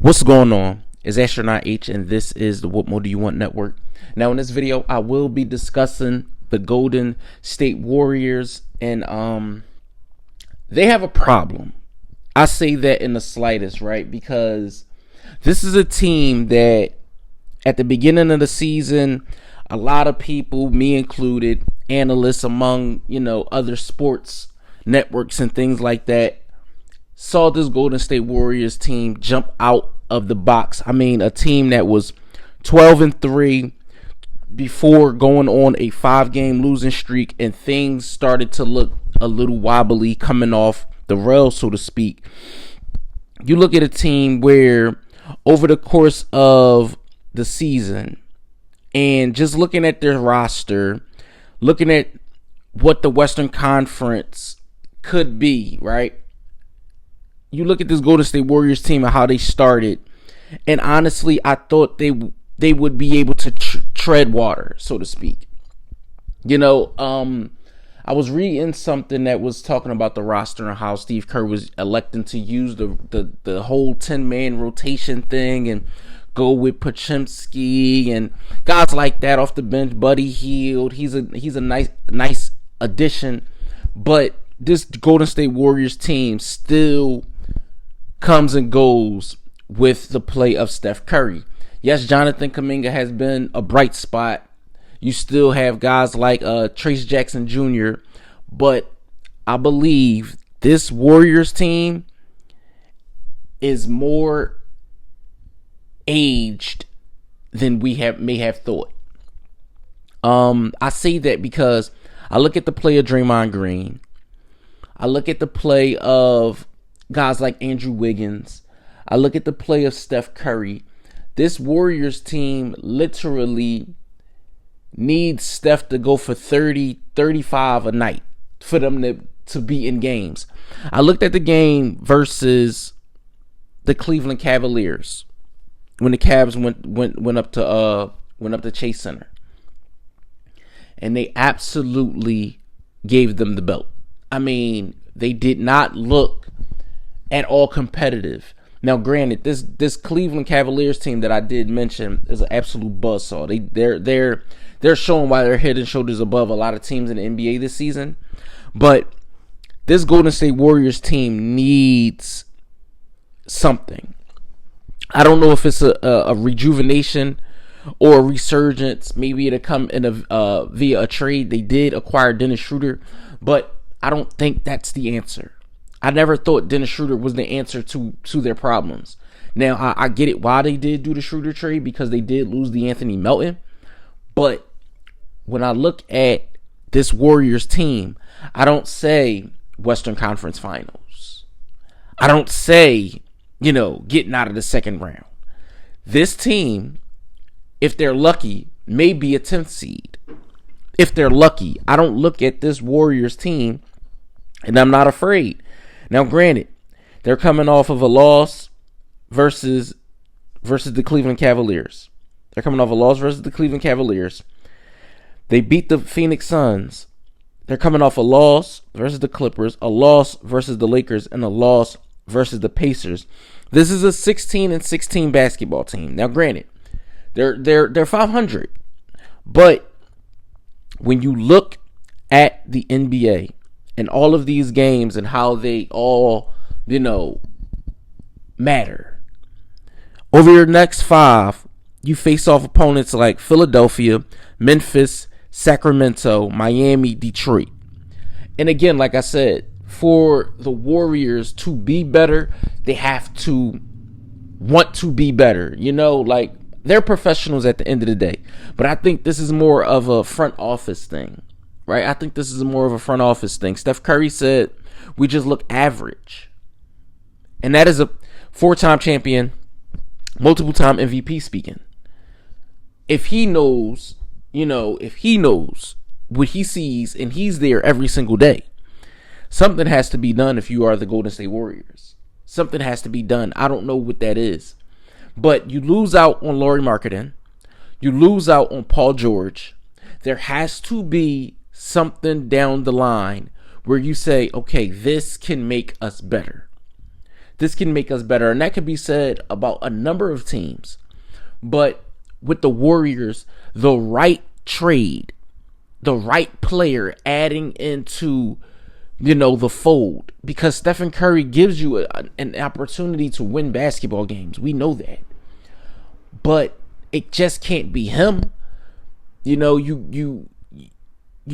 What's going on? It's Astronaut H, and this is the What More Do You Want Network. Now, in this video, I will be discussing the Golden State Warriors, and they have a problem. I say that in the slightest, right? Because this is a team that, at the beginning of the season, a lot of people, me included, analysts among other sports networks and things like that, saw this Golden State Warriors team jump out of the box. I mean, a team that was 12-3 before going on a 5-game losing streak, and things started to look a little wobbly, coming off the rails, so to speak. You look at a team where over the course of the season, and just looking at their roster, looking at what the Western Conference could be, right? You look at this Golden State Warriors team and how they started, and honestly, I thought they would be able to tread water, so to speak. I was reading something that was talking about the roster and how Steve Kerr was electing to use the whole 10-man rotation thing and go with Pochemski and guys like that off the bench. Buddy Hield, he's a nice addition, but this Golden State Warriors team still comes and goes with the play of Steph Curry. Yes, Jonathan Kuminga has been a bright spot. You still have guys like Trace Jackson Jr., but I believe this Warriors team is more aged than we may have thought. I say that because I look at the play of Draymond Green. I look at the play of guys like Andrew Wiggins. I look at the play of Steph Curry. This Warriors team literally needs Steph to go for 30, 35 a night for them to be in games. I looked at the game versus the Cleveland Cavaliers when the Cavs went up to Chase Center, and they absolutely gave them the belt. I mean, they did not look at all competitive. Now, granted, this Cleveland Cavaliers team that I did mention is an absolute buzzsaw. They're showing why they're head and shoulders above a lot of teams in the NBA this season. But this Golden State Warriors team needs something. I don't know if it's a rejuvenation or a resurgence. Maybe it'll come in via a trade. They did acquire Dennis Schroeder, but I don't think that's the answer. I never thought Dennis Schroeder was the answer to their problems. Now, I get it why they did do the Schroeder trade, because they did lose the Anthony Melton. But when I look at this Warriors team, I don't say Western Conference Finals. I don't say, getting out of the second round. This team, if they're lucky, may be a 10th seed. If they're lucky. I don't look at this Warriors team and I'm not afraid. Now, granted, they're coming off of a loss versus the Cleveland Cavaliers. They're coming off a loss versus the Cleveland Cavaliers. They beat the Phoenix Suns. They're coming off a loss versus the Clippers, a loss versus the Lakers, and a loss versus the Pacers. This is a 16-16 basketball team. Now, granted, they're 500, but when you look at the NBA and all of these games and how they all, matter, over your next 5, you face off opponents like Philadelphia, Memphis, Sacramento, Miami, Detroit. And again, like I said, for the Warriors to be better, they have to want to be better. They're professionals at the end of the day. But I think this is more of a front office thing, right? I think this is more of a front office thing. Steph Curry said, we just look average. And that is a 4-time champion, multiple-time MVP speaking. If he knows what he sees and he's there every single day, something has to be done if you are the Golden State Warriors. Something has to be done. I don't know what that is. But you lose out on Lauri Markkanen. You lose out on Paul George. There has to be something down the line where you say, okay, this can make us better. this can make us better. And that could be said about a number of teams. But with the Warriors, the right trade, the right player adding into, the fold, because Stephen Curry gives you an opportunity to win basketball games. We know that. But it just can't be him. You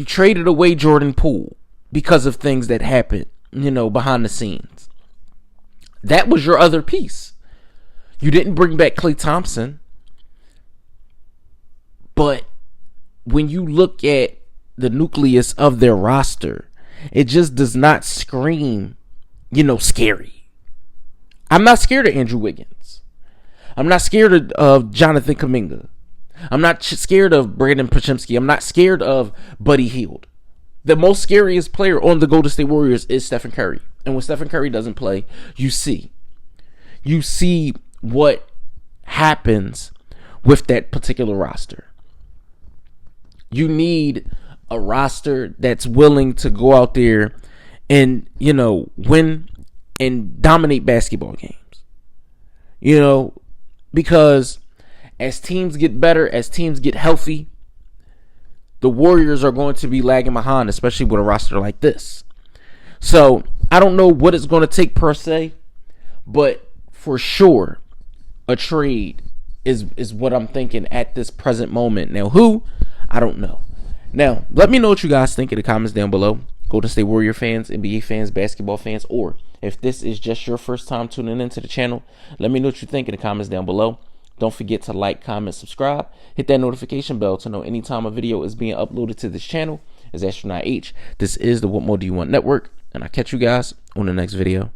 traded away Jordan Poole because of things that happened, behind the scenes. That was your other piece. You didn't bring back Klay Thompson. But when you look at the nucleus of their roster, it just does not scream, scary. I'm not scared of Andrew Wiggins. I'm not scared of Jonathan Kuminga. I'm not scared of Brandon Podziemski. I'm not scared of Buddy Hield. The most scariest player on the Golden State Warriors is Stephen Curry. And when Stephen Curry doesn't play, you see what happens with that particular roster. You need a roster that's willing to go out there and, win and dominate basketball games. Because as teams get better, as teams get healthy, the Warriors are going to be lagging behind, especially with a roster like this. So I don't know what it's going to take per se, but for sure, a trade is what I'm thinking at this present moment. Now, who? I don't know. Now, let me know what you guys think in the comments down below. Golden State Warrior fans, NBA fans, basketball fans, or if this is just your first time tuning into the channel, let me know what you think in the comments down below. Don't forget to like, comment, subscribe. Hit that notification bell to know anytime a video is being uploaded to this channel. It's Astronaut H. This is the What More Do You Want Network, and I'll catch you guys on the next video.